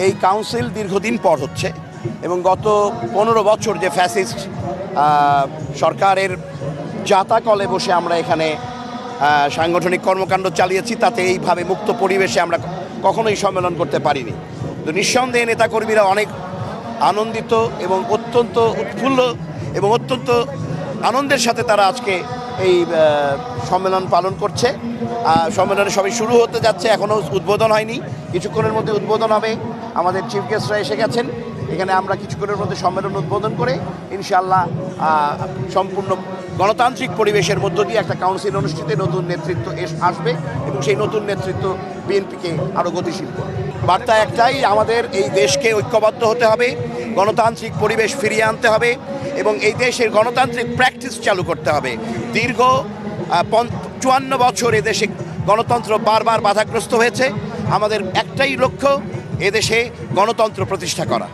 এই কাউন্সিল দীর্ঘদিন পর হচ্ছে এবং গত 15 বছর যে ফ্যাসিস্ট সরকারের জাতাকলে বসে আমরা এখানে সাংগঠনিক কর্মকাণ্ড চালিয়েছি, তাতে এইভাবে মুক্ত পরিবেশে আমরা কখনোই সম্মেলন করতে পারিনি। তো নিঃসন্দেহে নেতাকর্মীরা অনেক আনন্দিত এবং অত্যন্ত উৎফুল্ল এবং অত্যন্ত আনন্দের সাথে তারা আজকে এই সম্মেলন পালন করছে। সম্মেলনে সবই শুরু হতে যাচ্ছে, এখনও উদ্বোধন হয়নি, কিছুক্ষণের মধ্যে উদ্বোধন হবে। আমাদের চিফ গেস্টরা এসে গেছেন, এখানে আমরা কিছুক্ষণের মধ্যে সম্মেলন উদ্বোধন করে ইনশাআল্লাহ সম্পূর্ণ গণতান্ত্রিক পরিবেশের মধ্য দিয়ে একটা কাউন্সিল অনুষ্ঠিত, নতুন নেতৃত্ব আসবে এবং সেই নতুন নেতৃত্ব বিএনপিকে আরও গতিশীল করবে। বার্তা একটাই, আমাদের এই দেশকে ঐক্যবদ্ধ হতে হবে, গণতান্ত্রিক পরিবেশ ফিরিয়ে আনতে হবে এবং এই দেশের গণতান্ত্রিক প্র্যাকটিস চালু করতে হবে। দীর্ঘ 54 বছর এদেশে গণতন্ত্র বারবার বাধাগ্রস্ত হয়েছে। আমাদের একটাই লক্ষ্য, এদেশে গণতন্ত্র প্রতিষ্ঠা করা।